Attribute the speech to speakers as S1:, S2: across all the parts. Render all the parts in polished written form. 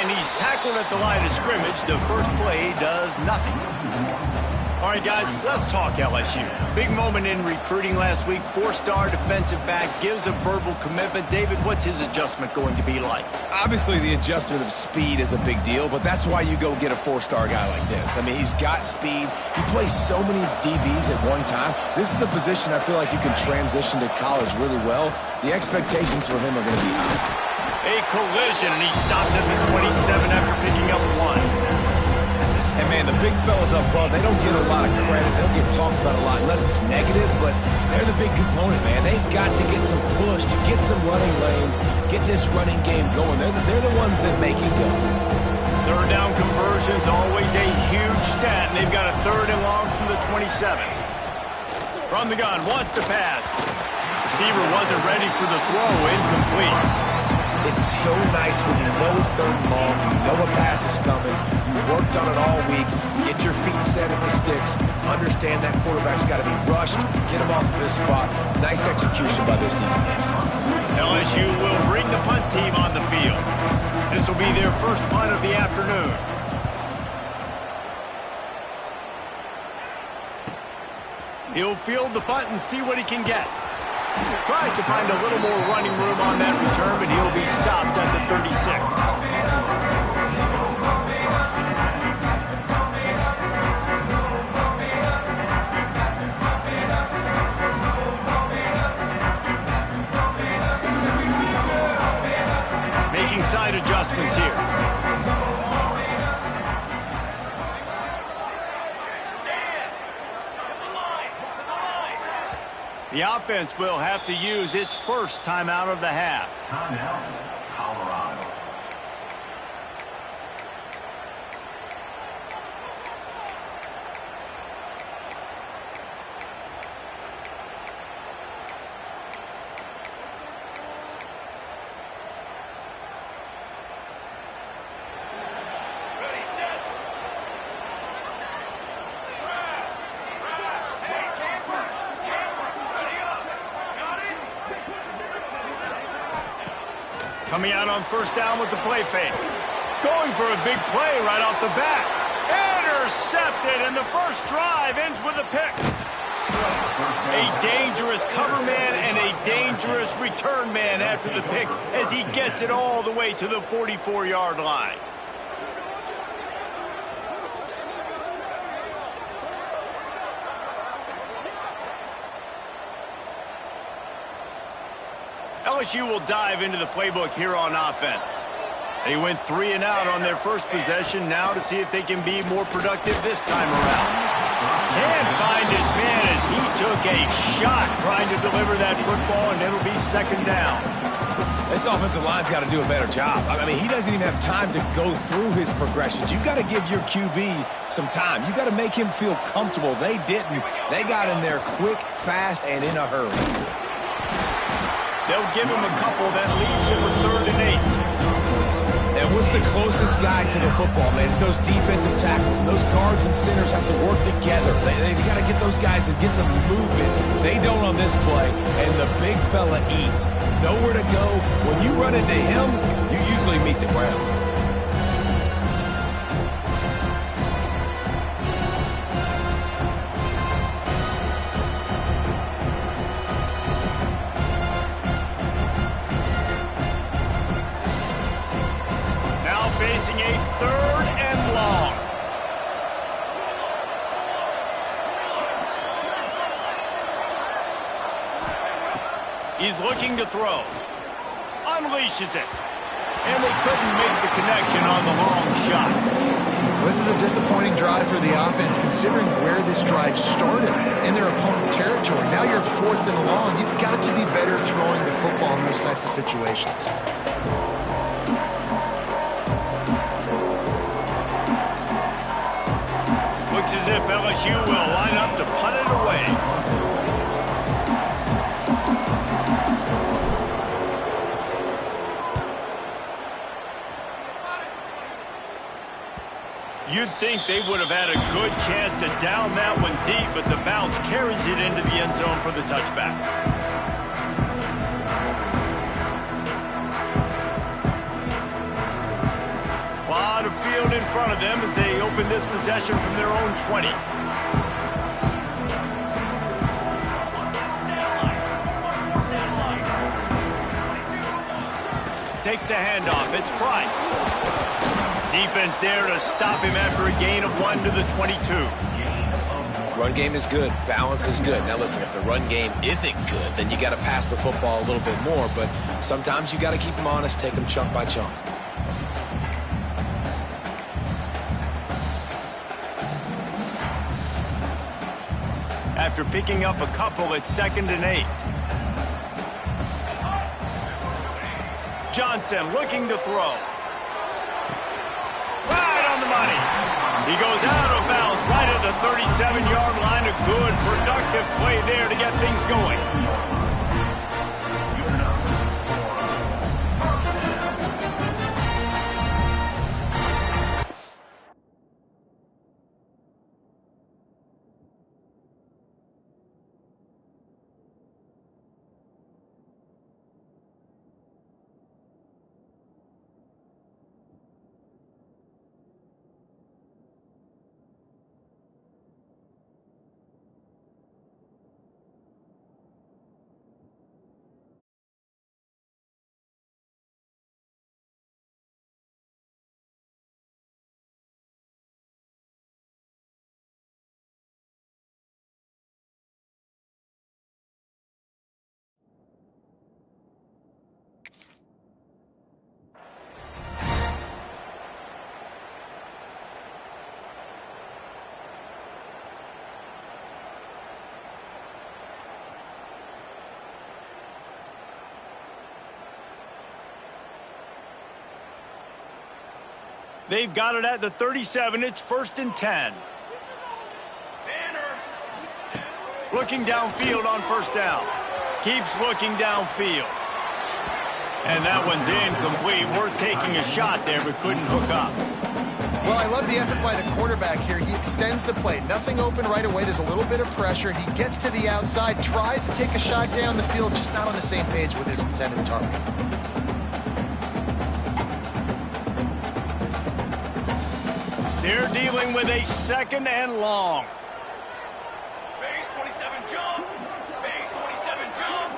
S1: And he's tackled at the line of scrimmage. The first play does nothing. All right, guys, let's talk LSU. Big moment in recruiting last week. 4-star defensive back gives a verbal commitment. David, what's his adjustment going to be like?
S2: Obviously, the adjustment of speed is a big deal, but that's why you go get a 4-star guy like this. I mean, he's got speed. He plays so many DBs at one time. This is a position I feel like you can transition to college really well. The expectations for him are going to be high.
S1: A collision, and he stopped at the 27 after picking up 1.
S2: And, man, the big fellas up front, they don't get a lot of credit. They don't get talked about a lot unless it's negative, but they're the big component, man. They've got to get some push, to get some running lanes, get this running game going. They're the ones that make it go.
S1: Third down conversions, always a huge stat, and they've got a 3rd and long from the 27. From the gun, wants to pass. Receiver wasn't ready for the throw, incomplete.
S2: It's so nice when you know it's 3rd and long, you know a pass is coming, you worked on it all week, get your feet set at the sticks, understand that quarterback's got to be rushed, get him off of his spot. Nice execution by this defense.
S1: LSU will bring the punt team on the field. This will be their first punt of the afternoon. He'll field the punt and see what he can get. Tries to find a little more running room on that return, but he'll be stopped at the 36. Making side adjustments here. The offense will have to use its first timeout of the half.
S3: Timeout, Colorado.
S1: Coming out on first down with the play fake. Going for a big play right off the bat. Intercepted, and the first drive ends with a pick. A dangerous cover man and a dangerous return man after the pick as he gets it all the way to the 44-yard line. LSU will dive into the playbook here on offense. They went 3 and out on their first possession, now to see if they can be more productive this time around. Can't find his man as he took a shot trying to deliver that football, and it'll be 2nd down.
S2: This offensive line's got to do a better job. I mean, he doesn't even have time to go through his progressions. You've got to give your QB some time. You've got to make him feel comfortable. They didn't. They got in there quick, fast, and in a hurry.
S1: They'll give him a couple that leaves him with 3rd and 8.
S2: And what's the closest guy to the football, man? It's those defensive tackles. And those guards and centers have to work together. They got to get those guys and get some movement. They don't on this play, and the big fella eats. Nowhere to go. When you run into him, you usually meet the ground.
S1: Facing a 3rd and long. He's looking to throw. Unleashes it. And they couldn't make the connection on the long shot.
S4: This is a disappointing drive for the offense, considering where this drive started in their opponent territory. Now you're 4th and long. You've got to be better throwing the football in those types of situations.
S1: Looks as if LSU will line up to punt it away. You'd think they would have had a good chance to down that one deep, but the bounce carries it into the end zone for the touchback. lot of field in front of them as they open this possession from their own 20. Takes the handoff. It's Price. Defense there to stop him after a gain of 1 to the 22.
S2: Run game is good. Balance is good. Now listen, if the run game isn't good, then you got to pass the football a little bit more. But sometimes you got to keep them honest, take them chunk by chunk.
S1: After picking up a couple, it's 2nd and 8. Johnson looking to throw. Right on the money. He goes out of bounds right at the 37-yard line. A good, productive play there to get things going. They've got it at the 37. It's 1st and 10. Looking downfield on 1st down. Keeps looking downfield. And that one's incomplete. Worth taking a shot there, but couldn't hook up.
S4: Well, I love the effort by the quarterback here. He extends the play. Nothing open right away. There's a little bit of pressure. He gets to the outside, tries to take a shot down the field, just not on the same page with his intended target.
S1: They're dealing with a 2nd and long.
S5: Base 27 jump. Base 27 jump.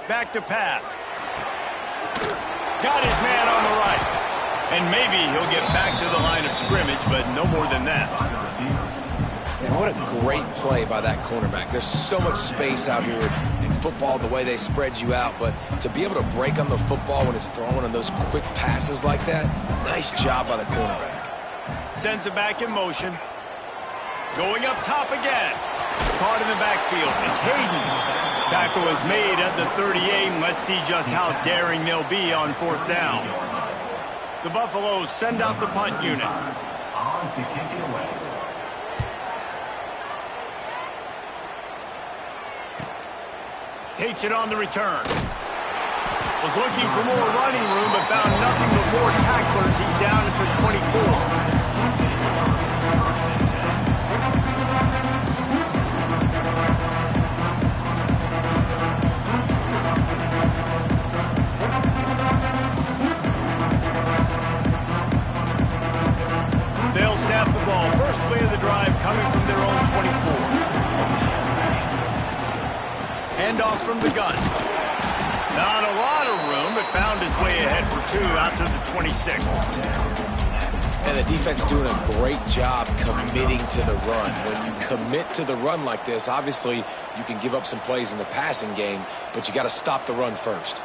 S1: Back to pass. Got his man on the right. And maybe he'll get back to the line of scrimmage, but no more than that.
S2: Man, what a great play by that cornerback. There's so much space out here in football, the way they spread you out, but to be able to break on the football when it's thrown on those quick passes like that, nice job by the cornerback.
S1: Sends it back in motion. Going up top again. Caught in the backfield. It's Hayden. Tackle is made at the 38, and let's see just how daring they'll be on 4th down. The Buffaloes send out the punt unit.
S3: On to kick it away.
S1: Takes it on the return. Was looking for more running room, but found nothing but more tacklers. He's down at the 24. They'll snap the ball. First play of the drive coming from their own 24. Handoff from the gun. Not a lot of room, but found his way ahead for 2 out to the 26.
S2: And the defense doing a great job committing to the run. When you commit to the run like this, obviously you can give up some plays in the passing game, but you got to stop the run first.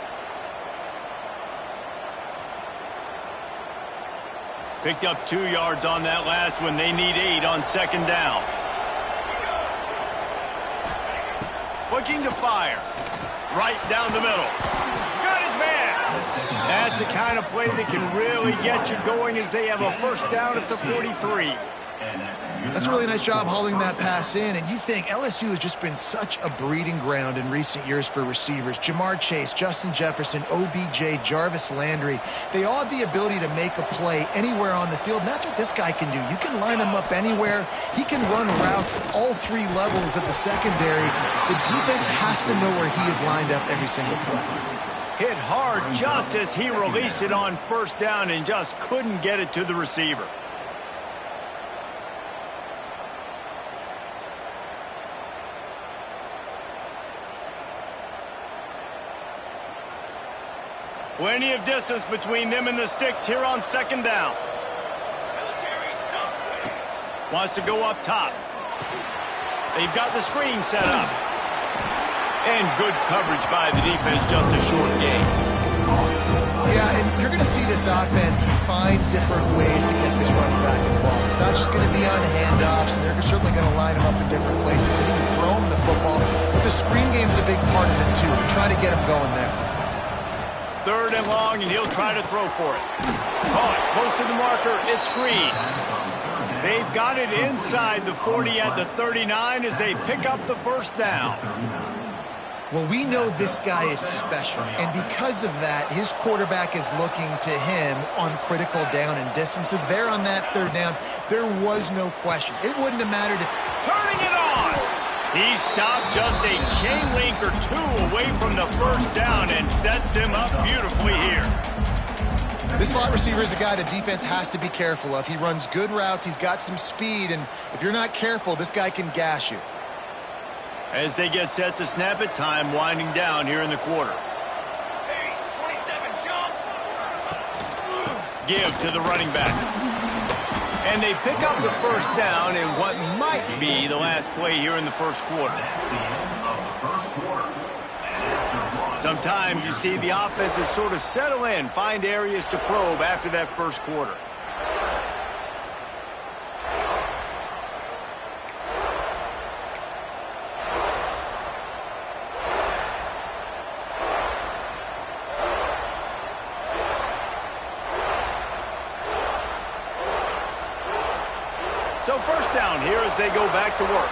S1: Picked up 2 yards on that last one. They need 8 on 2nd down. Looking to fire. Right down the middle. Got his man. That's the kind of play that can really get you going as they have a 1st down at the 43.
S4: That's a really nice job hauling that pass in, and you think LSU has just been such a breeding ground in recent years for receivers. Jamar Chase, Justin Jefferson, OBJ, Jarvis Landry, they all have the ability to make a play anywhere on the field, and that's what this guy can do. You can line him up anywhere. He can run routes at all 3 levels of the secondary. The defense has to know where he is lined up every single play.
S1: Hit hard just as he released it on first down and just couldn't get it to the receiver. Plenty of distance between them and the sticks here on second down. Wants to go up top. They've got the screen set up. And good coverage by the defense, just a short gain.
S4: Yeah, and you're going to see this offense find different ways to get this running back involved. It's not just going to be on handoffs, and they're certainly going to line him up in different places and even throw him the football. But the screen game's a big part of it, too. They're trying to get him going there.
S1: Third and long, and he'll try to throw for it. Caught close to the marker. It's Green. They've got it inside the 40 at the 39 as they pick up the first down.
S4: Well, we know this guy is special, and because of that, his quarterback is looking to him on critical down and distances. There on that third down, there was no question. It wouldn't have mattered if...
S1: Turning it on! He stopped just a chain link or two away from the first down and sets them up beautifully here.
S4: This slot receiver is a guy the defense has to be careful of. He runs good routes, he's got some speed, and if you're not careful, this guy can gash you.
S1: As they get set to snap it, time winding down here in the quarter.
S5: Base 27, jump.
S1: Give to the running back. And they pick up the first down in what might be the last play here in the first quarter. Sometimes you see the offenses sort of settle in, find areas to probe after that first quarter. So first down here as they go back to work.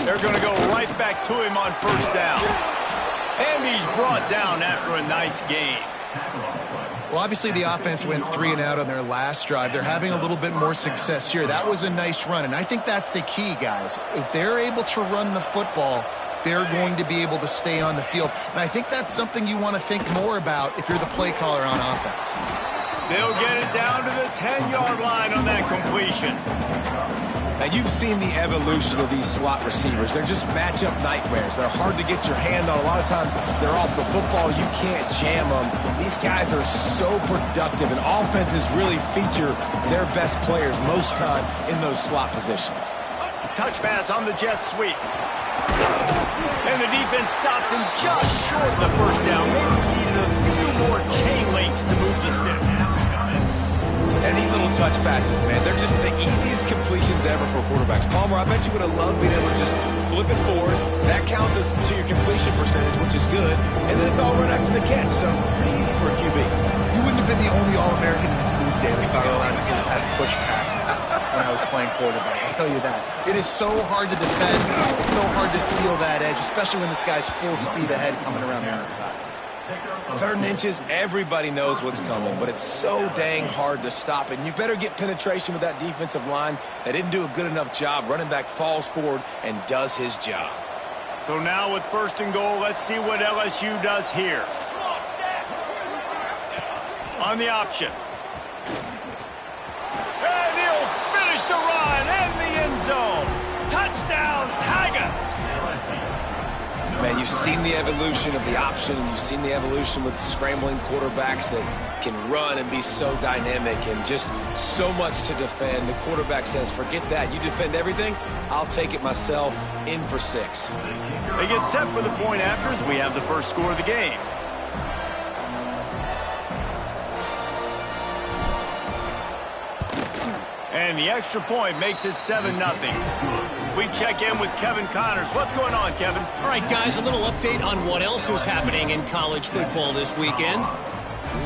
S1: They're going to go right back to him on first down. And he's brought down after a nice gain.
S4: Well, obviously the offense went 3 and out on their last drive. They're having a little bit more success here. That was a nice run, and I think that's the key, guys. If they're able to run the football, they're going to be able to stay on the field. And I think that's something you want to think more about if you're the play caller on offense.
S1: They'll get it down to the 10-yard line on that completion.
S2: Now, you've seen the evolution of these slot receivers. They're just matchup nightmares. They're hard to get your hand on. A lot of times, they're off the football. You can't jam them. These guys are so productive, and offenses really feature their best players most time in those slot positions.
S1: Touch pass on the jet sweep. And the defense stops him just short of the first down. Maybe needed a few more chain links to move the sticks.
S2: And these little touch passes, man, they're just the easiest completions ever for quarterbacks. Palmer, I bet you would have loved being able to just flip it forward. That counts as to your completion percentage, which is good. And then it's all right after the catch, so pretty easy for a QB.
S4: You wouldn't have been the only All-American in this booth, David, if I were allowed to get had push passes when I was playing quarterback. I'll tell you that. It is so hard to defend. It's so hard to seal that edge, especially when this guy's full speed ahead coming around the outside.
S2: 3rd and inches, everybody knows what's coming, but it's so dang hard to stop. And you better get penetration with that defensive line. They didn't do a good enough job. Running back falls forward and does his job.
S1: So now with 1st and goal, let's see what LSU does here. On the option. And he'll finish the run and the end zone. Touchdown, Tigers!
S2: Man, you've seen the evolution of the option, and you've seen the evolution with scrambling quarterbacks that can run and be so dynamic and just so much to defend. The quarterback says, forget that. You defend everything, I'll take it myself. In for 6.
S1: They get set for the point after as we have the first score of the game. And the extra point makes it 7-0. We check in with Kevin Connors. What's going on, Kevin?
S6: All right, guys, a little update on what else is happening in college football this weekend.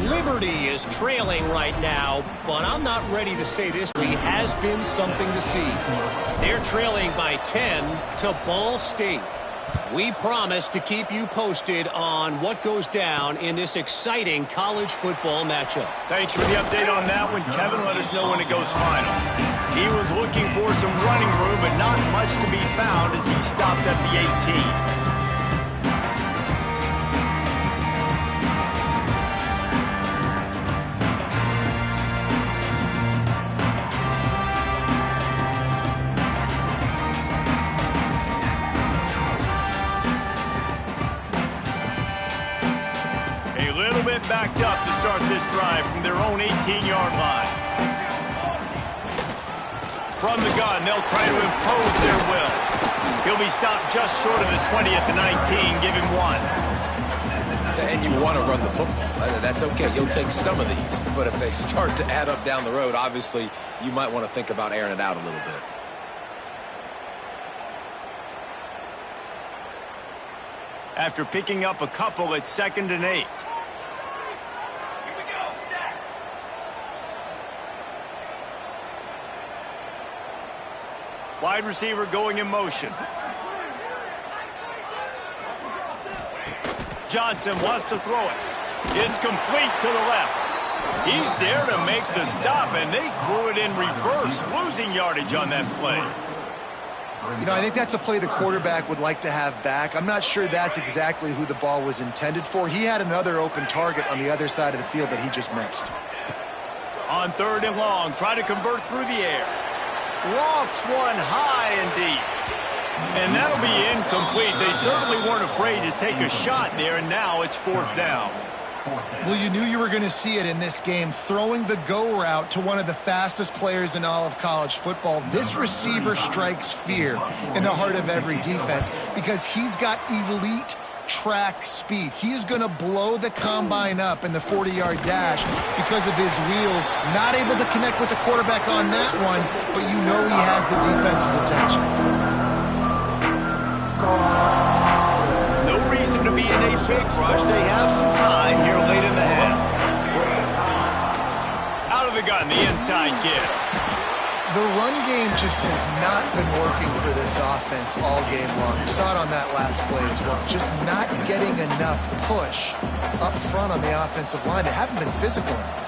S6: Liberty is trailing right now, but I'm not ready to say this has been something to see. They're trailing by 10 to Ball State. We promise to keep you posted on what goes down in this exciting college football matchup.
S1: Thanks for the update on that one, Kevin. Let us know when it goes final. He was looking for some running room, but not much to be found as he stopped at the 18. Backed up to start this drive from their own 18-yard line. From the gun, they'll try to impose their will. He'll be stopped just short of the 20 at the 19. Give him 1.
S2: And you want to run the football. That's okay. You'll take some of these. But if they start to add up down the road, obviously, you might want to think about airing it out a little bit.
S1: After picking up a couple, it's 2nd and 8. Wide receiver going in motion. Johnson wants to throw it. It's complete to the left. He's there to make the stop, and they threw it in reverse, losing yardage on that play.
S4: You know, I think that's a play the quarterback would like to have back. I'm not sure that's exactly who the ball was intended for. He had another open target on the other side of the field that he just missed.
S1: On 3rd and long, try to convert through the air. Lofts one high and deep. And that'll be incomplete. They certainly weren't afraid to take a shot there, and now it's 4th down.
S4: Well, you knew you were going to see it in this game, throwing the go route to one of the fastest players in all of college football. This receiver strikes fear in the heart of every defense because he's got elite track speed. He's going to blow the combine up in the 40-yard dash because of his wheels. Not able to connect with the quarterback on that one, but you know he has the defense's attention.
S1: No reason to be in a big rush. They have some time here late in the half. Out of the gun, the inside give.
S4: The run game just has not been working for this offense all game long. You saw it on that last play as well. Just not getting enough push up front on the offensive line. They haven't been physical enough.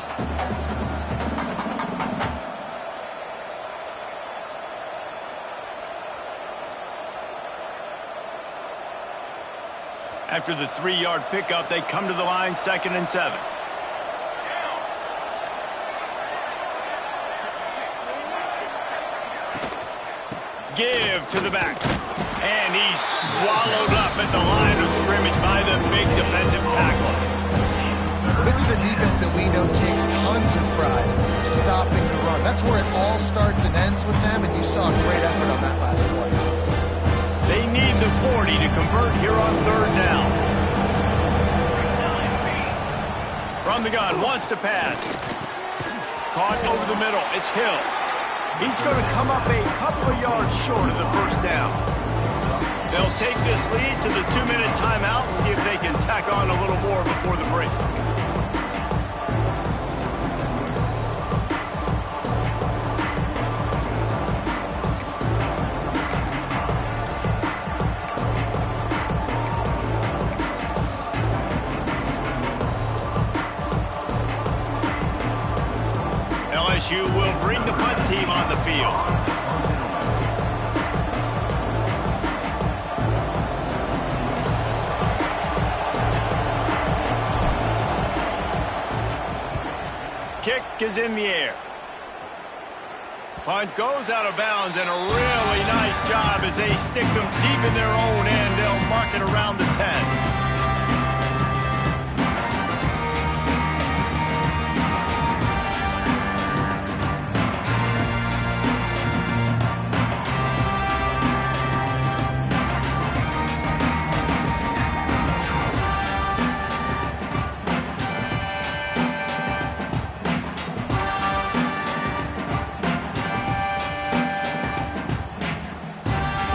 S1: After the 3-yard pickup, they come to the line, 2nd and 7. Give to the back. And he's swallowed up at the line of scrimmage by the big defensive tackle.
S4: This is a defense that we know takes tons of pride stopping the run. That's where it all starts and ends with them, and you saw a great effort on that last play.
S1: They need the 40 to convert here on 3rd down. From the gun, wants to pass. Caught over the middle. It's Hill. He's going to come up a couple of yards short of the 1st down. They'll take this lead to the 2-minute timeout and see if they can tack on a little more before the break. LSU will bring the punt team on the field. Kick is in the air. Punt goes out of bounds, and a really nice job as they stick them deep in their own end. They'll mark it around the 10.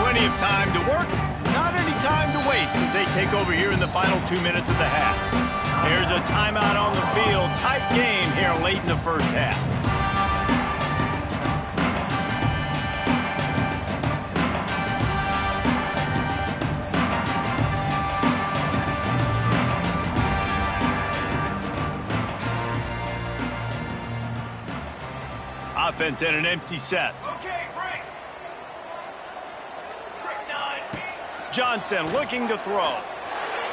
S1: Plenty of time to work, not any time to waste as they take over here in the final 2 minutes of the half. There's a timeout on the field. Tight game here late in the 1st half. offense and an empty set.
S5: Okay, break. Trick 9.
S1: Johnson looking to throw.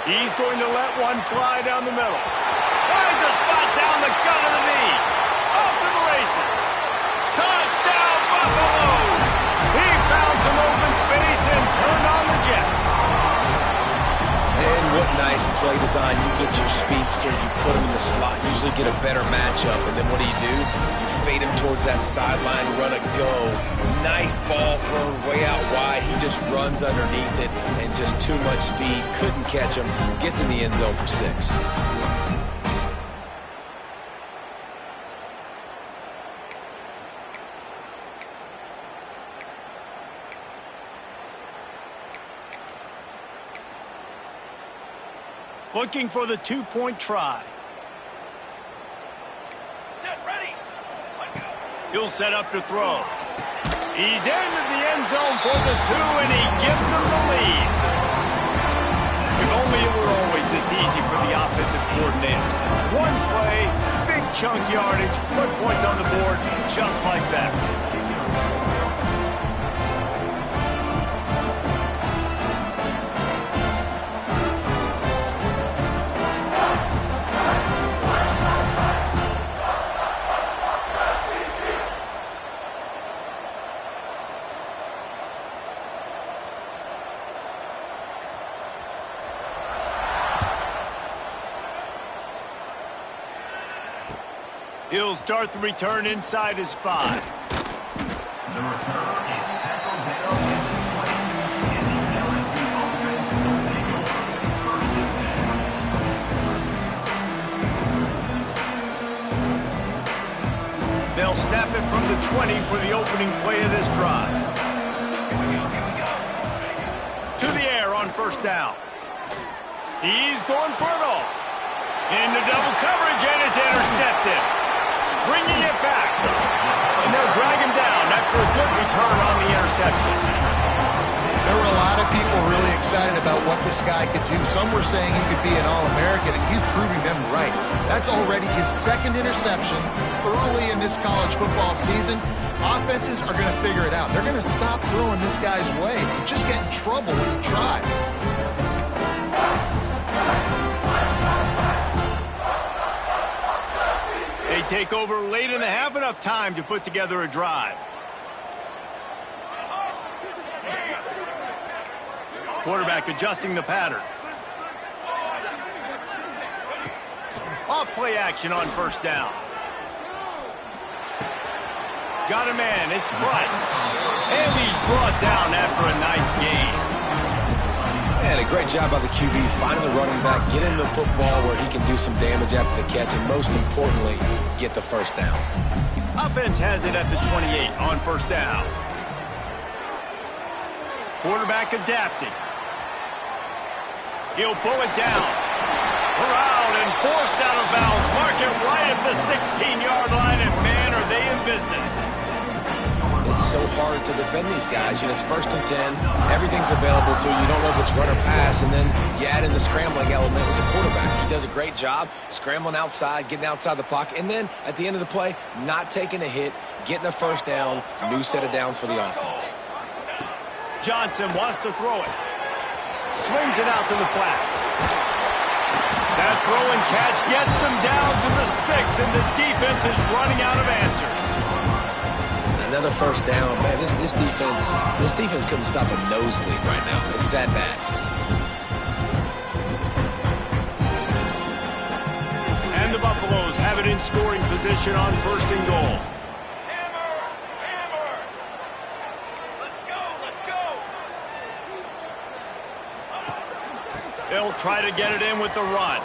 S1: He's going to let one fly down the middle. Finds a spot down the gut of the knee. Off to the races. Touchdown, Buffaloes! He found some open space and turned on the Jets.
S2: And what nice play design. You get your speedster, you put him in the slot, usually get a better matchup. And then what do? You fade him towards that sideline, run a go. Nice ball thrown way out wide. He just runs underneath it and just too much speed. Couldn't catch him. Gets in the end zone for 6.
S1: Looking for the 2-point try.
S5: Set, ready. Let go.
S1: He'll set up to throw. He's into the end zone for the 2, and he gives them the lead. If only it were always this easy for the offensive coordinators. One play, big chunk yardage, put points on the board just like that. He'll start the return inside his 5.
S3: The return is Central Dale in the 20, and the LSU offense will take over. 1st and 10.
S1: They'll snap it from the 20 for the opening play of this drive.
S5: Here we go.
S1: To the air on 1st down. He's going for it all. Into double coverage, and it's intercepted. Bringing it back. And they'll drag him down after a good return on the interception.
S4: There were a lot of people really excited about what this guy could do. Some were saying he could be an All-American, and he's proving them right. That's already his 2nd interception early in this college football season. Offenses are going to figure it out. They're going to stop throwing this guy's way. You just get in trouble when you try.
S1: They take over late in the half, enough time to put together a drive. Quarterback adjusting the pattern. Off play action on 1st down. Got a man, it's Price. And he's brought down after a nice game.
S2: And a great job by the QB finding the running back, get him the football where he can do some damage after the catch, and most importantly, get the 1st down.
S1: Offense has it at the 28 on 1st down. Quarterback adapting. He'll pull it down. Corralled and forced out of bounds. Mark it right at the 16-yard line, and man, are they in business.
S2: It's so hard to defend these guys. You know, it's 1st and 10. Everything's available to you. You don't know if it's run or pass, and then you add in the scrambling element with the quarterback. He does a great job scrambling outside, getting outside the pocket, and then at the end of the play, not taking a hit, getting a 1st down, new set of downs for the offense.
S1: Johnson wants to throw it. Swings it out to the flat. That throw and catch gets them down to the 6, and the defense is running out of answers.
S2: Another 1st down. Man, this defense couldn't stop a nosebleed right now. It's that bad.
S1: And the Buffaloes have it in scoring position on 1st and goal.
S5: Hammer! Let's go!
S1: They'll try to get it in with the run.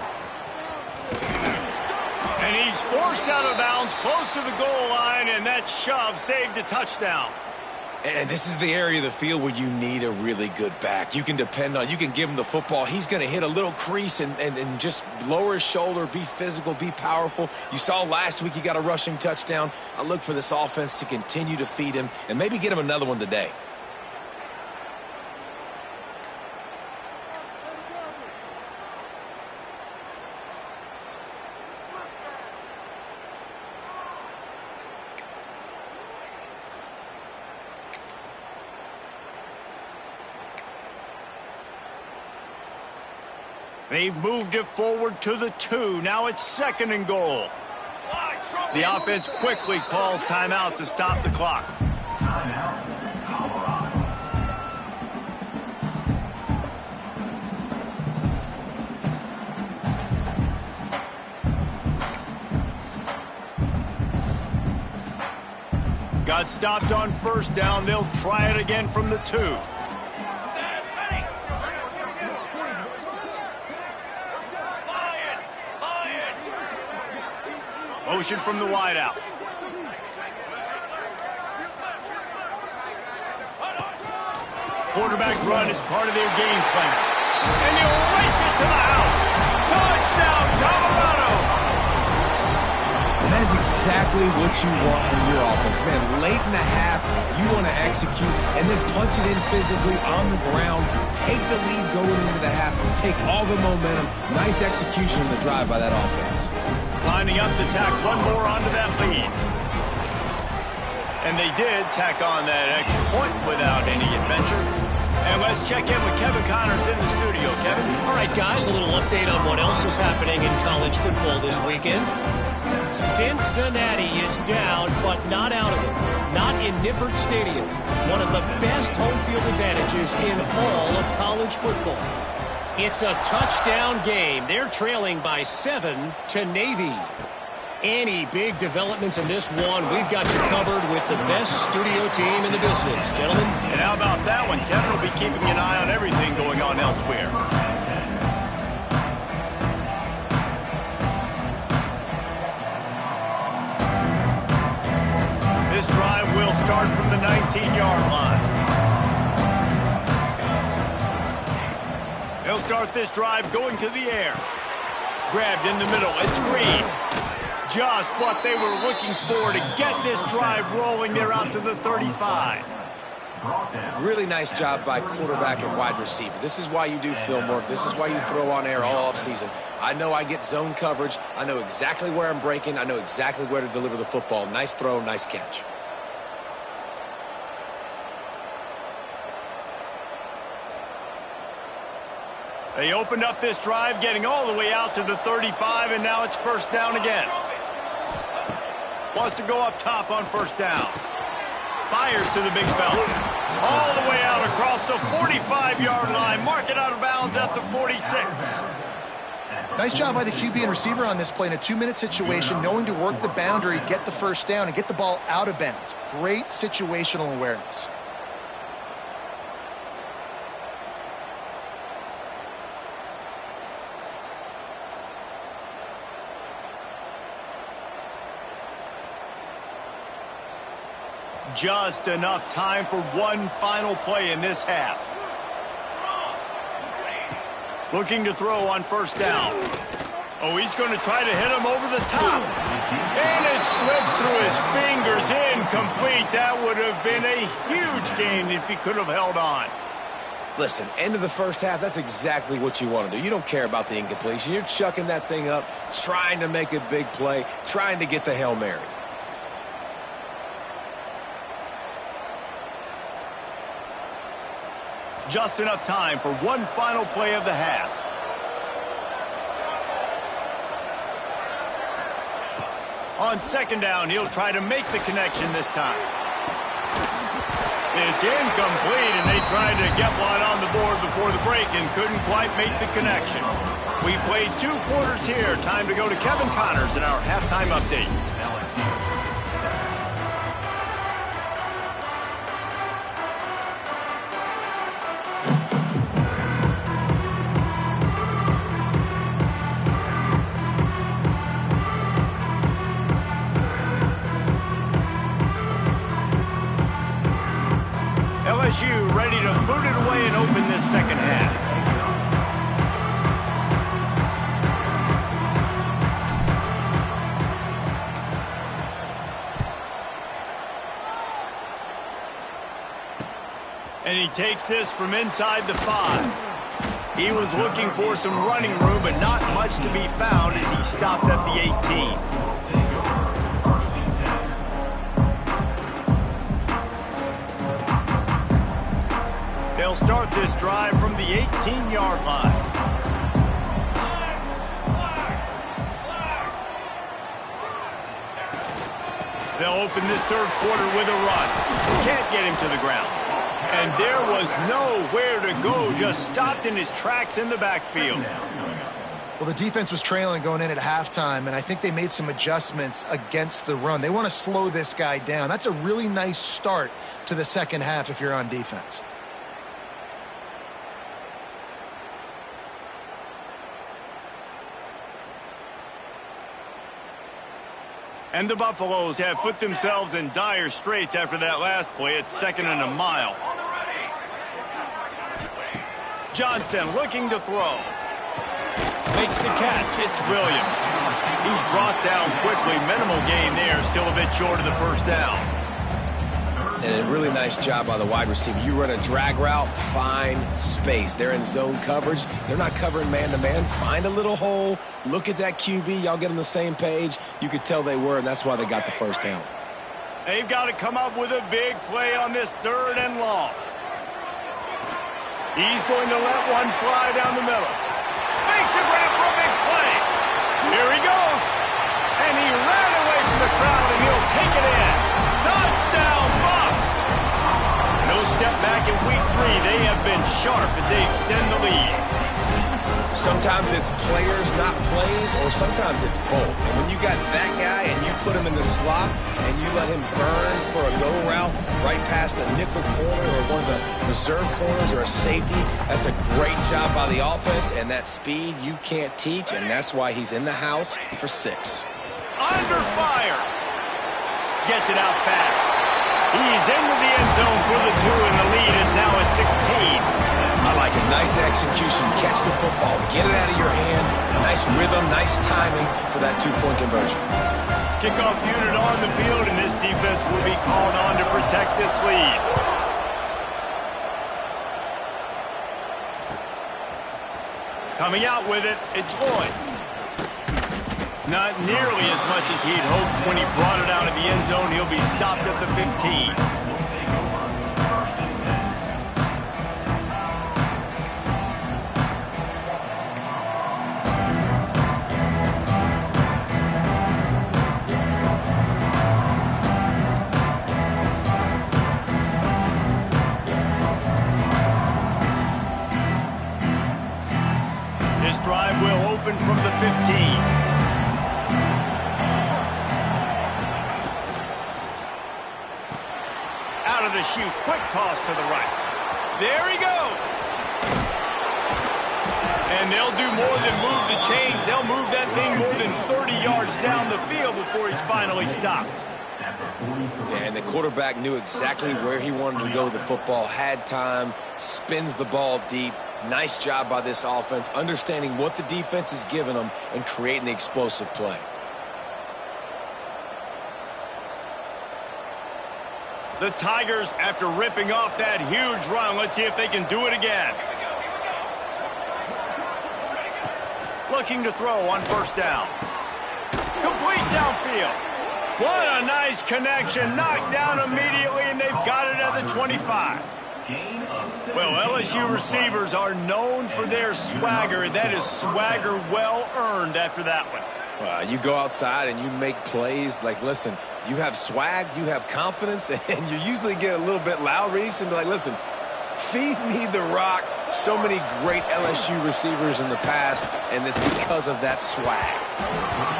S1: And he's forced out of bounds close to the goal line, and that shove saved a touchdown.
S2: And this is the area of the field where you need a really good back. You can depend on, you can give him the football. He's going to hit a little crease and just lower his shoulder, be physical, be powerful. You saw last week he got a rushing touchdown. I look for this offense to continue to feed him and maybe get him another one today.
S1: They've moved it forward to the 2. Now it's 2nd and goal. The offense quickly calls timeout to stop the clock.
S3: Timeout, Colorado.
S1: Got stopped on 1st down. They'll try it again from the 2. Motion from the wideout. Quarterback run is part of their game plan. And he'll race it to the house. Touchdown, Colorado!
S2: And that is exactly what you want from your offense. Man, late in the half, you want to execute and then punch it in physically on the ground. Take the lead going into the half. Take all the momentum. Nice execution on the drive by that offense.
S1: Lining up to tack one more onto that lead. And they did tack on that extra point without any adventure. And let's check in with Kevin Connors in the studio. Kevin?
S6: All right, guys, a little update on what else is happening in college football this weekend. Cincinnati is down, but not out of it. Not in Nippert Stadium. One of the best home field advantages in all of college football. It's a touchdown game. They're trailing by 7 to Navy. Any big developments in this one, we've got you covered with the best studio team in the business. Gentlemen?
S1: And how about that one? Kevin will be keeping an eye on everything going on elsewhere. This drive will start from the 19-yard line. They'll start this drive going to the air. Grabbed in the middle. It's Green. Just what they were looking for to get this drive rolling. They're out to the 35.
S2: Really nice job by quarterback and wide receiver. This is why you do film work. This is why you throw on air all offseason. I know I get zone coverage. I know exactly where I'm breaking. I know exactly where to deliver the football. Nice throw, nice catch.
S1: They opened up this drive, getting all the way out to the 35, and now it's 1st down again. Wants to go up top on 1st down. Fires to the big fella. All the way out across the 45-yard line. Mark it out of bounds at the 46.
S4: Nice job by the QB and receiver on this play in a 2-minute situation, knowing to work the boundary, get the 1st down, and get the ball out of bounds. Great situational awareness.
S1: Just enough time for one final play in this half. Looking to throw on 1st down. Oh, he's going to try to hit him over the top. And it slips through his fingers. Incomplete. That would have been a huge gain if he could have held on.
S2: Listen, end of the 1st half, that's exactly what you want to do. You don't care about the incompletion. You're chucking that thing up, trying to make a big play, trying to get the Hail Mary.
S1: Just enough time for one final play of the half. On 2nd down, he'll try to make the connection this time. It's incomplete, and they tried to get one on the board before the break and couldn't quite make the connection. We played 2 quarters here. Time to go to Kevin Connors in our halftime update. LSU ready to boot it away and open this 2nd half. And he takes this from inside the 5. He was looking for some running room, but not much to be found as he stopped at the 18. They'll start this drive from the 18-yard line. they'll open this third quarter with a run. Can't get him to the ground. And there was nowhere to go, just stopped in his tracks in the backfield.
S4: Well, the defense was trailing going in at halftime, and I think they made some adjustments against the run. They want to slow this guy down. That's a really nice start to the second half if you're on defense.
S1: And the Buffaloes have put themselves in dire straits after that last play. It's 2nd and a mile. Johnson looking to throw. Makes the catch. It's Williams. He's brought down quickly. Minimal gain there. Still a bit short of the first down.
S2: And a really nice job by the wide receiver. You run a drag route, find space. They're in zone coverage. They're not covering man-to-man. Find a little hole. Look at that QB. Y'all get on the same page. You could tell they were, and that's why they got the first down.
S1: They've got to come up with a big play on this 3rd and long. He's going to let one fly down the middle. Makes a grab for a big play. Here he goes. And he ran away from the crowd, and he'll take it in. Touchdown, Bucks! No step back in week 3. They have been sharp as they extend the lead.
S2: Sometimes it's players, not plays, or sometimes it's both. And when you got that guy and you put him in the slot and you let him burn for a go route right past a nickel corner or one of the reserve corners or a safety, that's a great job by the offense, and that speed you can't teach, and that's why he's in the house for 6.
S1: Under fire. Gets it out fast. He's into the end zone for the 2, and the lead is now at 16.
S2: I like it. Nice execution. Catch the football. Get it out of your hand. Nice rhythm, nice timing for that 2-point conversion.
S1: Kickoff unit on the field, and this defense will be called on to protect this lead. Coming out with it, it's Lloyd. Not nearly as much as he'd hoped when he brought it out of the end zone. He'll be stopped at the 15. This drive will open from the 15. Out of the chute, quick toss to the right. There he goes. And they'll do more than move the chains. They'll move that thing more than 30 yards down the field before he's finally stopped.
S2: Yeah, and the quarterback knew exactly where he wanted to go with the football, had time, spins the ball deep. Nice job by this offense, understanding what the defense is giving them and creating the explosive play.
S1: The Tigers, after ripping off that huge run, let's see if they can do it again. Looking to throw on first down. Complete downfield. What a nice connection. Knocked down immediately, and they've got it at the 25. Well, LSU receivers are known for their swagger. That is swagger well earned after that one.
S2: You go outside and you make plays. Like, listen, you have swag, you have confidence, and you usually get a little bit loud, Reese, and be like, listen, feed me the rock. So many great LSU receivers in the past, and it's because of that swag.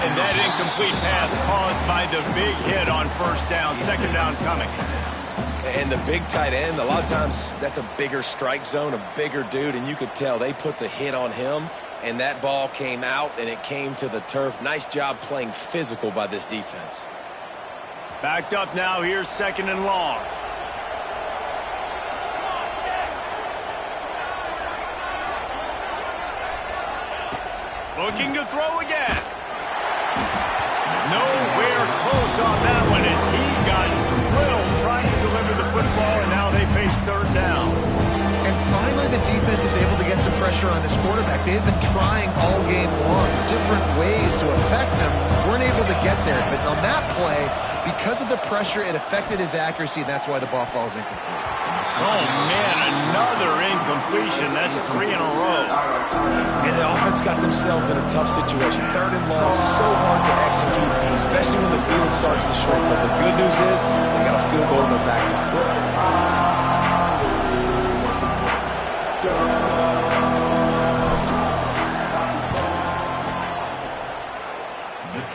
S1: And that incomplete pass caused by the big hit on first down, second down coming.
S2: And the big tight end, a lot of times that's a bigger strike zone, a bigger dude, and you could tell they put the hit on him, and that ball came out, and it came to the turf. Nice job playing physical by this defense.
S1: Backed up now, here's second and long. Looking to throw again. Nowhere close on that one as he got drilled trying to deliver the football, and now they face third down.
S4: And finally the defense is able to get some pressure on this quarterback. They had been trying all game long, different ways to affect him. Weren't able to get there, but on that play, because of the pressure, it affected his accuracy, and that's why the ball falls incomplete.
S1: Oh, man, another incompletion. That's 3 in a row.
S2: And the offense got themselves themselves in a tough situation. 3rd and long, so hard to execute, especially when the field starts to shrink. But the good news is they got a field goal in their back pocket.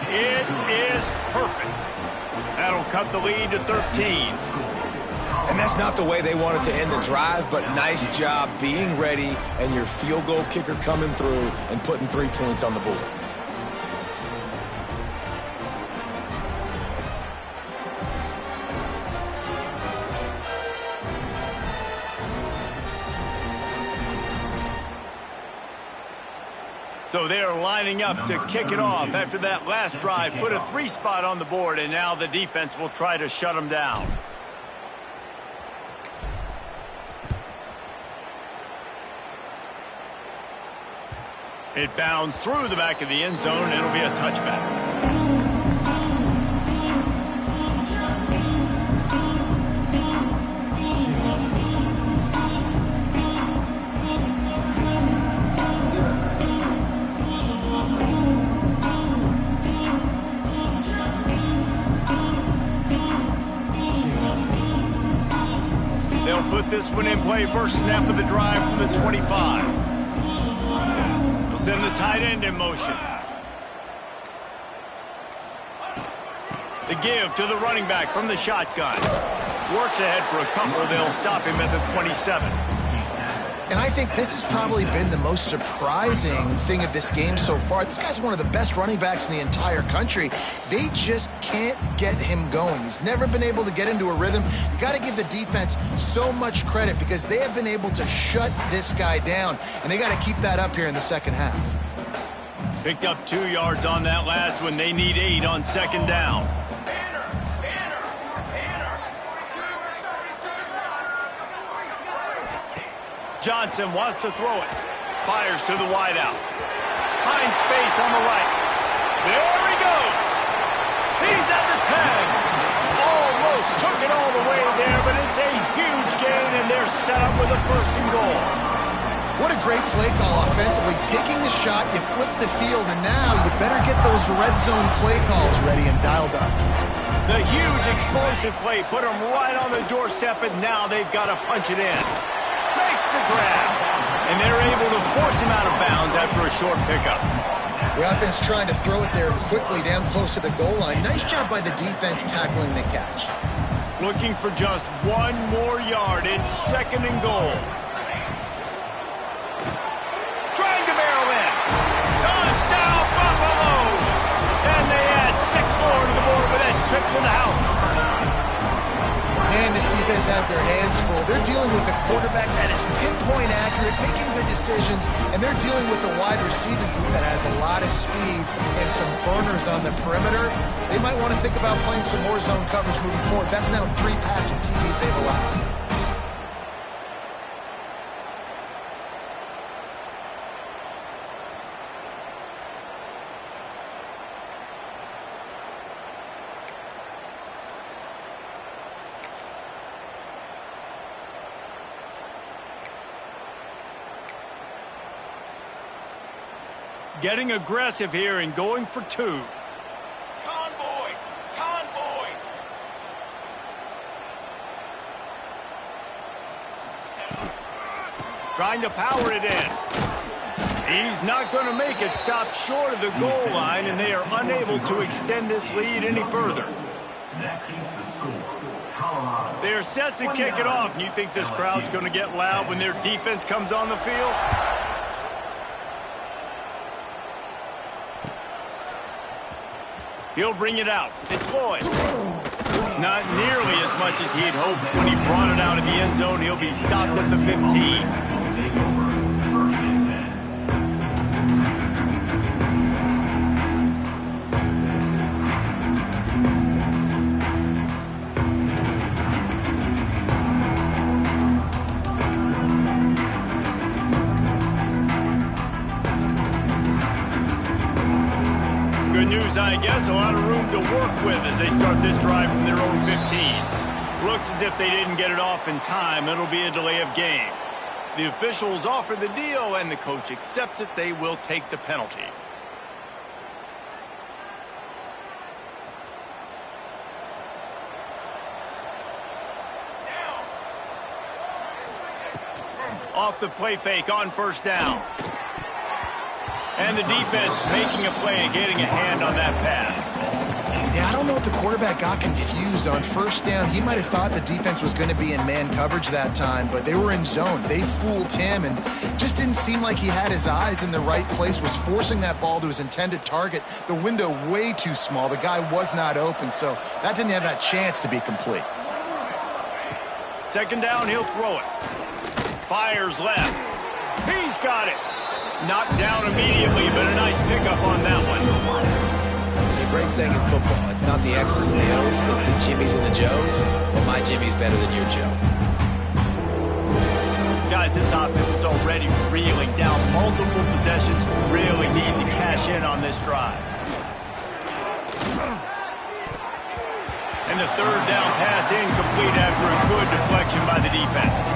S1: It is perfect. That'll cut the lead to 13.
S2: And that's not the way they wanted to end the drive, but nice job being ready and your field goal kicker coming through and putting 3 points on the board.
S1: So they are lining up to kick it off after that last drive. Put a 3 spot on the board, and now the defense will try to shut them down. It bounced through the back of the end zone. It'll be a touchback. They'll put this one in play. First snap of the drive from the 25. They'll send the tight end in motion. The give to the running back from the shotgun. Works ahead for a couple. They'll stop him at the 27.
S4: And I think this has probably been the most surprising thing of this game so far. This guy's one of the best running backs in the entire country. They just can't get him going. He's never been able to get into a rhythm. You got to give the defense so much credit because they have been able to shut this guy down, and they got to keep that up here in the second half.
S1: Picked up 2 yards on that last one. They need 8 on second down. Johnson wants to throw it. Fires to the wideout. Finds space on the right. There he goes. He's at the 10. Almost took it all the way there, but it's a huge gain, and they're set up with a 1st and goal.
S4: What a great play call offensively. Taking the shot, you flip the field, and now you better get those red zone play calls ready and dialed up.
S1: The huge explosive play put them right on the doorstep, and now they've got to punch it in. Makes the grab, and they're able to force him out of bounds after a short pickup.
S4: The offense trying to throw it there quickly down close to the goal line. Nice job by the defense tackling the catch.
S1: Looking for just 1 more yard. It's 2nd and goal. Trying to barrel in. Touchdown, Buffaloes! And they add 6 more to the board with that trip to the house.
S4: And this defense has their hands full. They're dealing with a quarterback that is pinpoint accurate, making good decisions, and they're dealing with a wide receiver group that has a lot of speed and some burners on the perimeter. They might want to think about playing some more zone coverage moving forward. That's now 3 passing TDs they've allowed.
S1: Getting aggressive here and going for 2.
S5: Convoy! Convoy!
S1: Trying to power it in. He's not going to make it. Stop short of the goal line, and they are unable to extend this lead any further.
S3: That keeps the score. Colorado.
S1: They are set to kick it off, and you think this crowd's going to get loud when their defense comes on the field? He'll bring it out. It's Lloyd. Not nearly as much as he had hoped when he brought it out of the end zone. He'll be stopped at the 15.
S3: Will take over. 1st and 10.
S1: Good news, I guess. A lot of room to work with as they start this drive from their own 15. Looks as if they didn't get it off in time. It'll be a delay of game. The officials offer the deal, and the coach accepts it. They will take the penalty. Off the play fake on first down. And the defense making a play and getting a hand on that pass.
S4: Yeah, I don't know if the quarterback got confused on first down. He might have thought the defense was going to be in man coverage that time, but they were in zone. They fooled him and just didn't seem like he had his eyes in the right place, was forcing that ball to his intended target. The window way too small. The guy was not open, so that didn't have that chance to be complete.
S1: Second down, he'll throw it. Fires left. He's got it. Knocked down immediately, but a nice pickup on that one.
S2: It's a great saying in football. It's not the X's and the O's, it's the Jimmys and the Joes. But my Jimmy's better than your Joe.
S1: Guys, this offense is already reeling down multiple possessions. Really need to cash in on this drive. And the third down pass incomplete after a good deflection by the defense.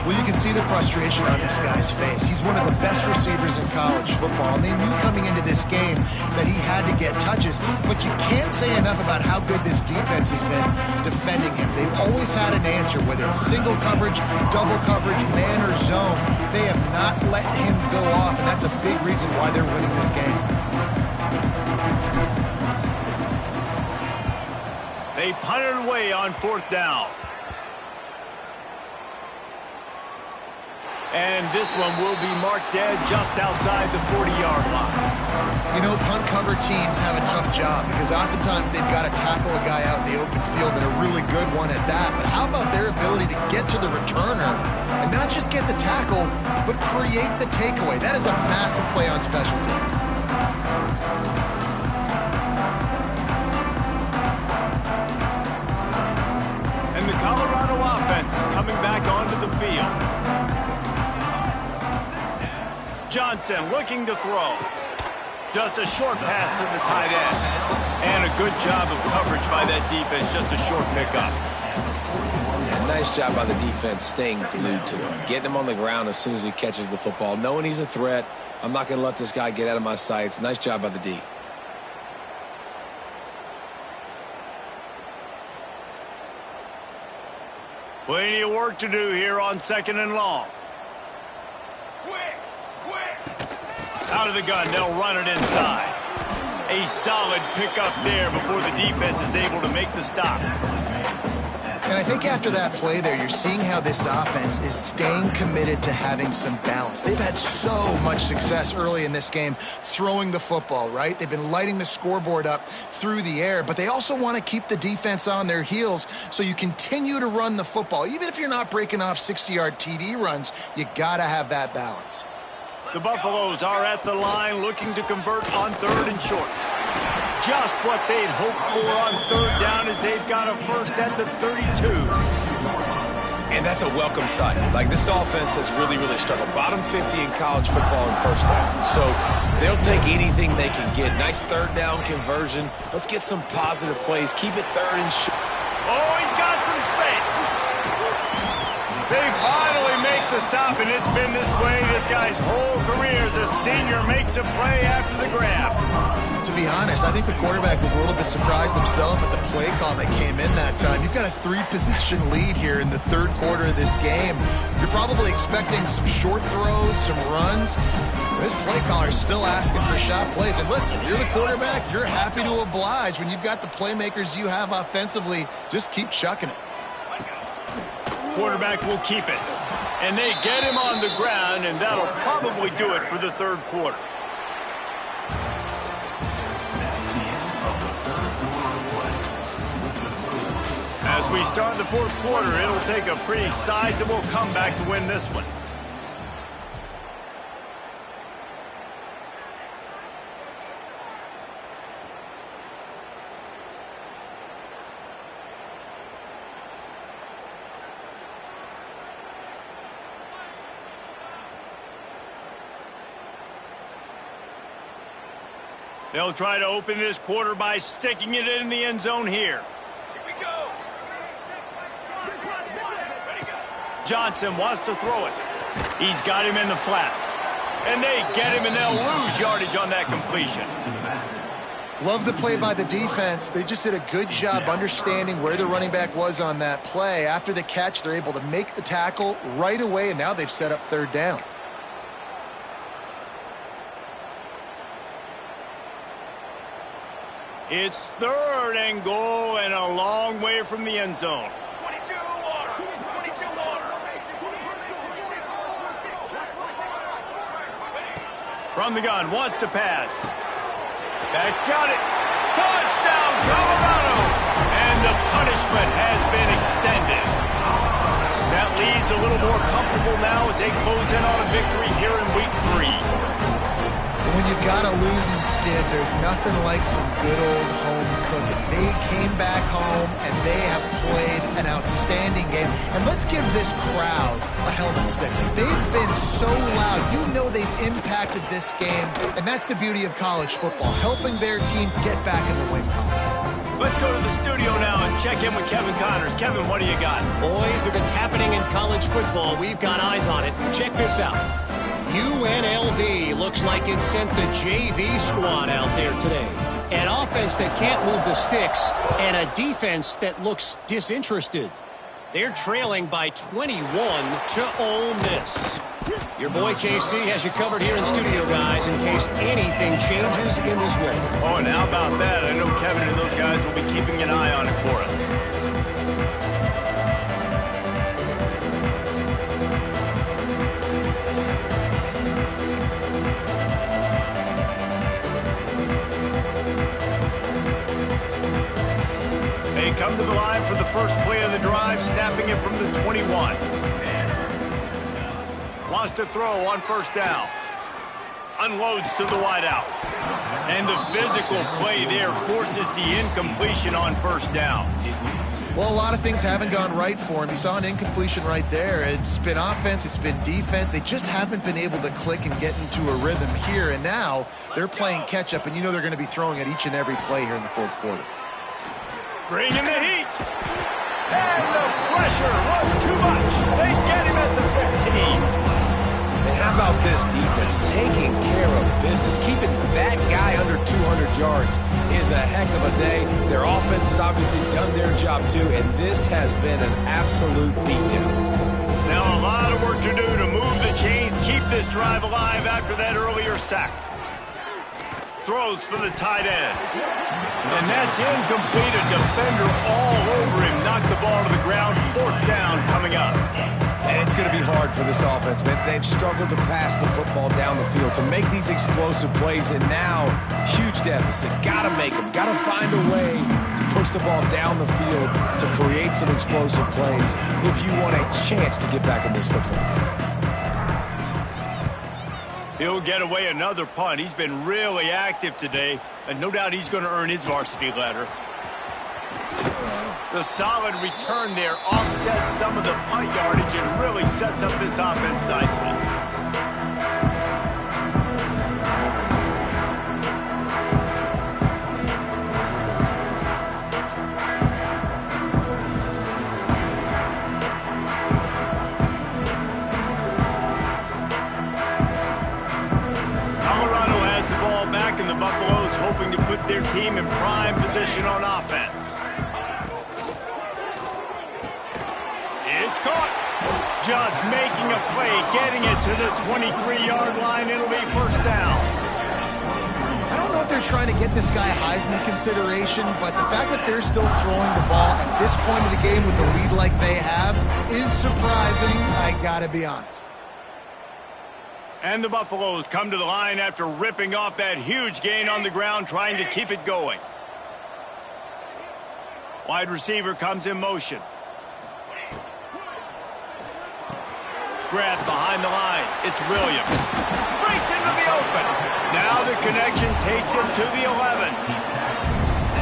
S4: Well, you can see the frustration on this guy's face. He's one of the best receivers in college football, and they knew coming into this game that he had to get touches, but you can't say enough about how good this defense has been defending him. They've always had an answer, whether it's single coverage, double coverage, man or zone. They have not let him go off, and that's a big reason why they're winning this game.
S1: They punted away on fourth down. And this one will be marked dead just outside the 40-yard line.
S4: You know, punt cover teams have a tough job because oftentimes they've got to tackle a guy out in the open field, and a really good one at that. But how about their ability to get to the returner and not just get the tackle, but create the takeaway? That is a massive play on special teams.
S1: And the Colorado offense is coming back onto the field. Johnson looking to throw. Just a short pass to the tight end. And a good job of coverage by that defense. Just a short pickup.
S2: Yeah, nice job by the defense staying glued to him. Getting him on the ground as soon as he catches the football. Knowing he's a threat. I'm not going to let this guy get out of my sights. Nice job by the D.
S1: Plenty of work to do here on second and long. Out of the gun, they'll run it inside. A solid pickup there before the defense is able to make the stop.
S4: And I think after that play there, you're seeing how this offense is staying committed to having some balance. They've had so much success early in this game throwing the football, right? They've been lighting the scoreboard up through the air, but they also want to keep the defense on their heels, so you continue to run the football. Even if you're not breaking off 60-yard TD runs, you got to have that balance.
S1: The Buffaloes are at the line looking to convert on third and short. Just what they'd hoped for on third down as they've got a first at the 32.
S2: And that's a welcome sight. Like, this offense has really, really struggled. Bottom 50 in college football in first downs. So they'll take anything they can get. Nice third down conversion. Let's get some positive plays. Keep it third and short.
S1: Oh, he's got some space. They finally make the stop, and it's been this way this guy's whole career as a senior makes a play after the grab.
S4: To be honest, I think the quarterback was a little bit surprised himself at the play call that came in that time. You've got a 3-possession lead here in the third quarter of this game. You're probably expecting some short throws, some runs. This play caller is still asking for shot plays. And listen, you're the quarterback, you're happy to oblige. When you've got the playmakers you have offensively, just keep chucking it.
S1: Quarterback will keep it. And they get him on the ground, and that'll probably do it for the third quarter. As we start the fourth quarter, it'll take a pretty sizable comeback to win this one. They'll try to open this quarter by sticking it in the end zone here.
S5: Here we go.
S1: Johnson wants to throw it. He's got him in the flat. And they get him, and they'll lose yardage on that completion.
S4: Love the play by the defense. They just did a good job understanding where the running back was on that play. After the catch, they're able to make the tackle right away, and now they've set up third down.
S1: It's third and goal and a long way from the end zone.
S5: 22 water. 22 water.
S1: From the gun, wants to pass. That's got it. Touchdown, Colorado. And the punishment has been extended. That lead's a little more comfortable now as they close in on a victory here in week 3.
S4: When you've got a losing skid, there's nothing like some good old home cooking. They came back home, and they have played an outstanding game. And let's give this crowd a helmet sticker. They've been so loud. You know they've impacted this game, and that's the beauty of college football, helping their team get back in the win column.
S1: Let's go to the studio now and check in with Kevin Connors. Kevin, what do you got?
S6: Boys, if it's happening in college football, we've got eyes on it. Check this out. UNLV looks like it sent the JV squad out there today. An offense that can't move the sticks and a defense that looks disinterested. They're trailing by 21 to Ole Miss. Your boy KC has you covered here in studio, guys, in case anything changes in this one.
S1: Oh, and how about that? I know Kevin and those guys will be keeping an eye on it for us. They come to the line for the first play of the drive, snapping it from the 21. Wants to throw on first down. Unloads to the wideout. And the physical play there forces the incompletion on first down.
S4: Well, a lot of things haven't gone right for him. You saw an incompletion right there. It's been offense, it's been defense. They just haven't been able to click and get into a rhythm here. And now they're playing catch-up, and you know they're going to be throwing at each and every play here in the fourth quarter.
S1: Bring in the heat. And the pressure was too much. They get him at the 15.
S2: And how about this defense taking care of business? Keeping that guy under 200 yards is a heck of a day. Their offense has obviously done their job too, and this has been an absolute beatdown.
S1: Now a lot of work to do to move the chains, keep this drive alive after that earlier sack. Throws for the tight end. And that's incomplete. A defender all over him. Knocked the ball to the ground. Fourth down coming up.
S2: And it's going to be hard for this offense, man. They've struggled to pass the football down the field, to make these explosive plays, and now huge deficit. Got to make them. Got to find a way to push the ball down the field to create some explosive plays if you want a chance to get back in this football.
S1: He'll get away another punt. He's been really active today, and no doubt he's going to earn his varsity letter. The solid return there offsets some of the punt yardage and really sets up this offense nicely. And the Buffaloes hoping to put their team in prime position on offense. It's caught. Just making a play, getting it to the 23-yard line. It'll be first down.
S4: I don't know if they're trying to get this guy Heisman consideration, but the fact that they're still throwing the ball at this point of the game with a lead like they have is surprising, I gotta be honest.
S1: And the Buffaloes come to the line after ripping off that huge gain on the ground, trying to keep it going. Wide receiver comes in motion. Grab behind the line. It's Williams. Breaks into the open. Now the connection takes him to the 11.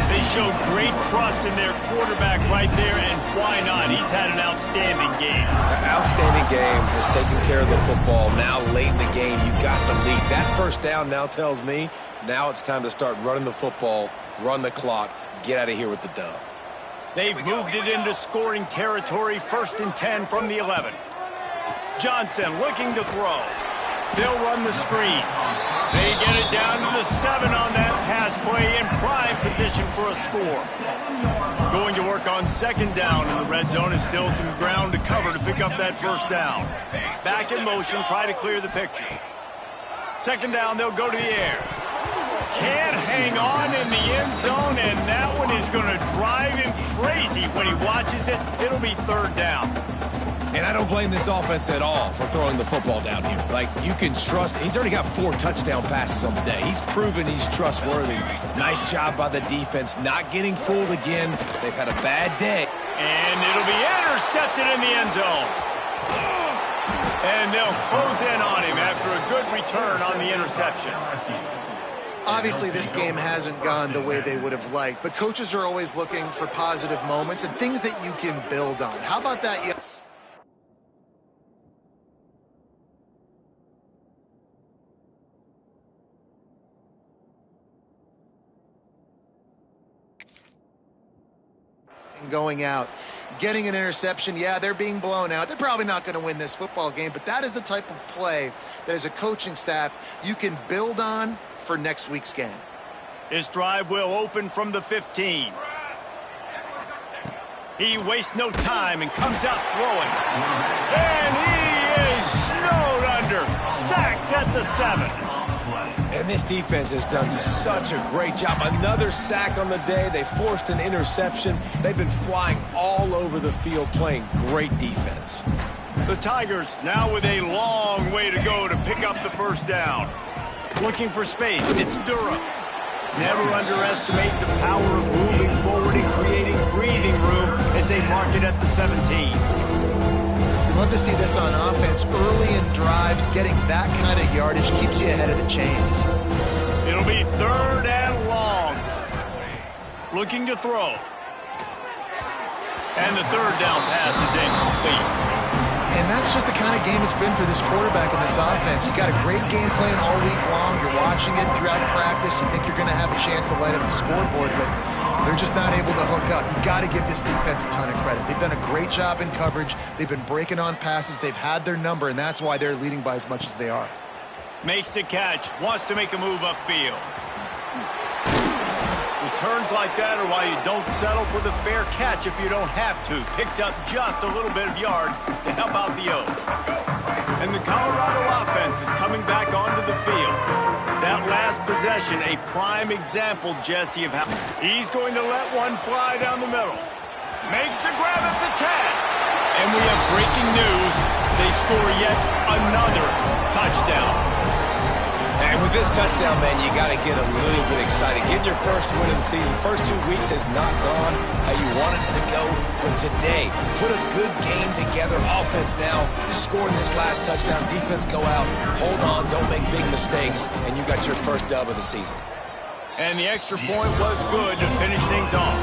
S1: They showed great trust in their quarterback right there, and why not? He's had an outstanding game.
S2: An outstanding game, has taken care of the football. Now late in the game, you got the lead. That first down now tells me now it's time to start running the football, run the clock, get out of here with the dub.
S1: They've moved it into scoring territory, 1st and 10 from the 11. Johnson looking to throw. They'll run the screen. They get it down to the 7 on that pass play in prime position for a score. Going to work on second down in the red zone is still some ground to cover to pick up that first down. Back in motion, try to clear the picture. Second down, they'll go to the air. Can't hang on in the end zone, and that one is going to drive him crazy when he watches it. It'll be third down.
S2: And I don't blame this offense at all for throwing the football down here. Like, you can trust. He's already got 4 touchdown passes on the day. He's proven he's trustworthy. Nice job by the defense, not getting fooled again. They've had a bad day.
S1: And it'll be intercepted in the end zone. And they'll close in on him after a good return on the interception.
S4: Obviously, this game hasn't gone the way they would have liked, but coaches are always looking for positive moments and things that you can build on. How about that? Going out, getting an interception. Yeah, they're being blown out. They're probably not going to win this football game, but that is the type of play that as a coaching staff you can build on for next week's game.
S1: This drive will open from the 15. He wastes no time and comes out throwing. And he is snowed under, sacked at the 7.
S2: And this defense has done such a great job. Another sack on the day. They forced an interception. They've been flying all over the field playing great defense.
S1: The Tigers now with a long way to go to pick up the first down. Looking for space. It's Durham. Never underestimate the power of moving forward and creating breathing room as they mark it at the 17.
S4: Love to see this on offense. Early in drives, getting that kind of yardage keeps you ahead of the chains.
S1: It'll be third and long. Looking to throw. And the third down pass is incomplete.
S4: And that's just the kind of game it's been for this quarterback in this offense. You got a great game plan all week long. You're watching it throughout practice. You think you're going to have a chance to light up the scoreboard, but they're just not able to hook up. You got to give this defense a ton of credit. They've done a great job in coverage. They've been breaking on passes. They've had their number, and that's why they're leading by as much as they are.
S1: Makes the catch. Wants to make a move upfield. Returns like that are why you don't settle for the fair catch if you don't have to. Picks up just a little bit of yards to help out the O. And the Colorado offense is coming back onto the field. That last possession, a prime example, Jesse, of how he's going to let one fly down the middle. Makes the grab at the 10. And we have breaking news. They score yet another touchdown.
S2: And with this touchdown, man, you got to get a little bit excited. Getting your first win of the season. First 2 weeks has not gone how you wanted it to go. But today, put a good game together. Offense now scoring this last touchdown. Defense go out, hold on, don't make big mistakes, and you got your first dub of the season.
S1: And the extra point was good to finish things off.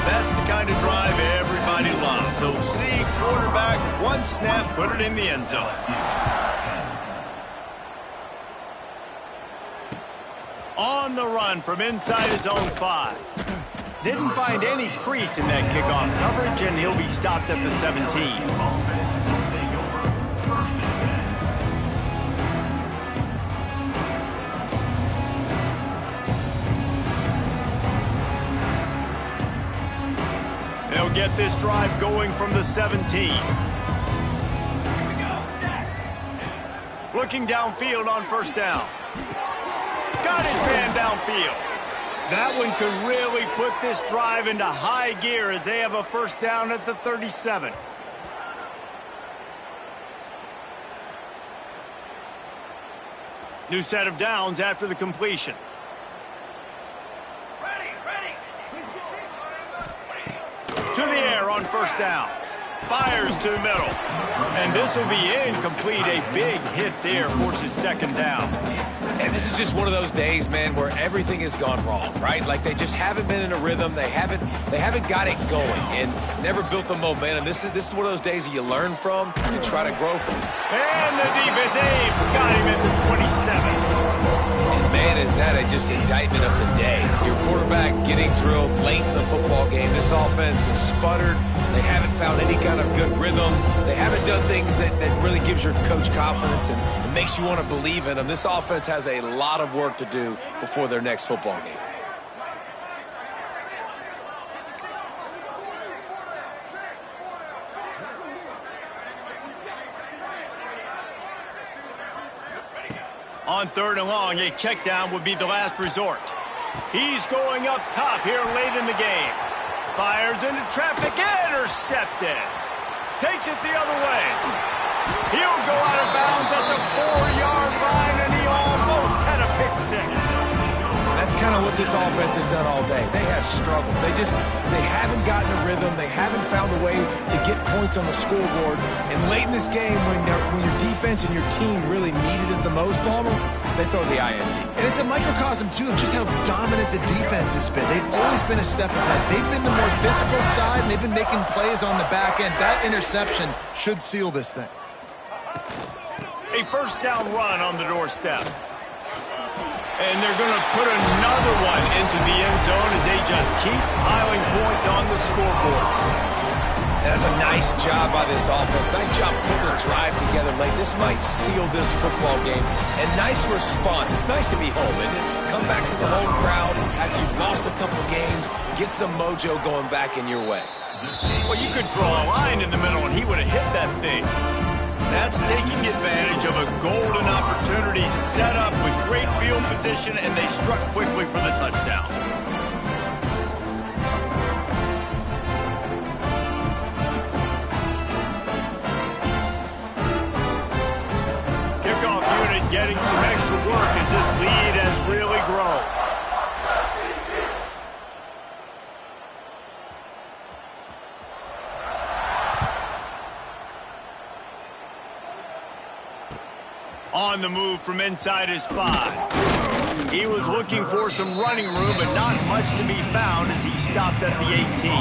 S1: That's the kind of drive everybody loves. So see quarterback, one snap, put it in the end zone. On the run from inside his own 5. Didn't find any crease in that kickoff coverage, and he'll be stopped at the 17. They'll get this drive going from the 17. Looking downfield on first down. Got his man downfield. That one could really put this drive into high gear as they have a first down at the 37. New set of downs after the completion. To the air on first down. Fires to the middle. And this will be incomplete. A big hit there forces second down.
S2: And this is just one of those days, man, where everything has gone wrong, right? Like they just haven't been in a rhythm. They haven't got it going and never built the momentum. This is one of those days that you learn from and try to grow from.
S1: And the defense got him at the 27.
S2: And man, man, is that just indictment of the day? Your quarterback getting drilled late in the football game. This offense has sputtered. They haven't found any kind of good rhythm. They haven't done things that really gives your coach confidence and makes you want to believe in them. This offense has a lot of work to do before their next football game.
S1: On 3rd and long, a check down would be the last resort. He's going up top here late in the game. Fires into traffic, intercepted. Takes it the other way. He'll go out of bounds at the 4-yard line, and he almost had a pick six.
S2: That's kind of what this offense has done all day. They have struggled. They haven't gotten a rhythm. They haven't found a way to get points on the scoreboard. And late in this game, when your defense and your team really needed it the most, Palmer, they throw the INT.
S4: And it's a microcosm, too, of just how dominant the defense has been. They've always been a step ahead. They've been the more physical side, and they've been making plays on the back end. That interception should seal this thing.
S1: A first down run on the doorstep. And they're going to put another one into the end zone as they just keep piling points on the scoreboard.
S2: That's a nice job by this offense. Nice job putting a drive together late. This might seal this football game. And nice response. It's nice to be home, isn't it? Come back to the home crowd after you've lost a couple of games. Get some mojo going back in your way.
S1: Well, you could draw a line in the middle, and he would have hit that thing. That's taking advantage of a golden opportunity set up with great field position, and they struck quickly for the touchdown. Kickoff unit getting some extra work as this lead has really grown. On the move from inside his 5. He was looking for some running room, but not much to be found as he stopped at the 18.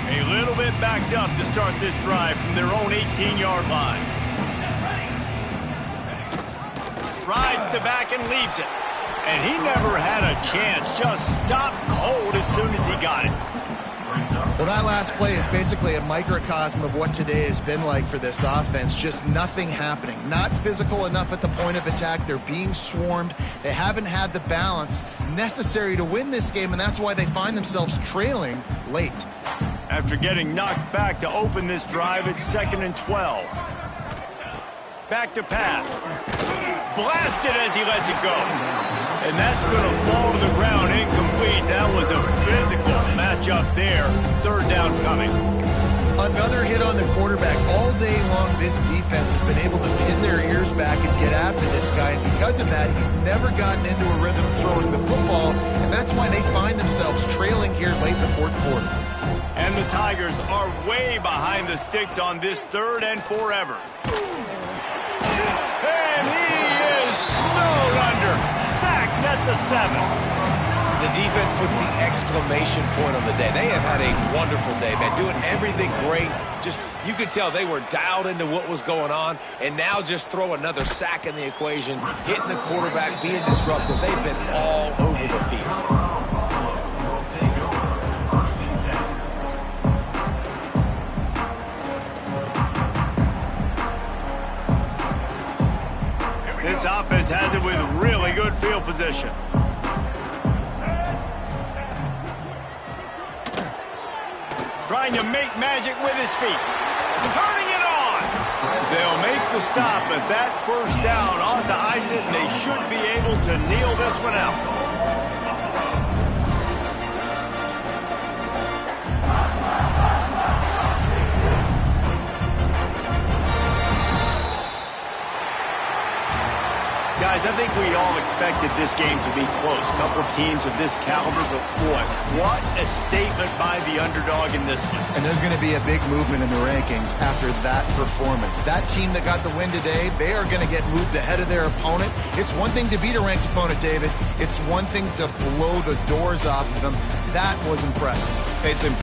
S1: A little bit backed up to start this drive from their own 18-yard line. Rides the back and leaves it. And he never had a chance, just stopped cold as soon as he got it.
S4: Well, that last play is basically a microcosm of what today has been like for this offense. Just nothing happening. Not physical enough at the point of attack. They're being swarmed. They haven't had the balance necessary to win this game, and that's why they find themselves trailing late.
S1: After getting knocked back to open this drive, it's 2nd and 12. Back to pass. Blasted as he lets it go. And that's going to fall to the ground incomplete. That was a physical matchup there. 3rd down coming.
S4: Another hit on the quarterback. All day long, this defense has been able to pin their ears back and get after this guy. And because of that, he's never gotten into a rhythm throwing the football. And that's why they find themselves trailing here late in the 4th quarter.
S1: And the Tigers are way behind the sticks on this 3rd and forever. And he is snowed under. Sacked at the 7.
S2: The defense puts the exclamation point on the day. They have had a wonderful day, man, doing everything great. Just, you could tell they were dialed into what was going on, and now just throw another sack in the equation, hitting the quarterback, being disruptive. They've been all over the field.
S1: This offense has it with really good field position. Trying to make magic with his feet. Turning it on. They'll make the stop, but that first down ought to ice it, and they should be able to kneel this one out. Guys, I think we all expected this game to be close. Couple of teams of this caliber, but boy, what a statement by the underdog in this one.
S4: And there's going to be a big movement in the rankings after that performance. That team that got the win today, they are going to get moved ahead of their opponent. It's one thing to beat a ranked opponent, David. It's one thing to blow the doors off of them. That was impressive.
S2: It's impressive.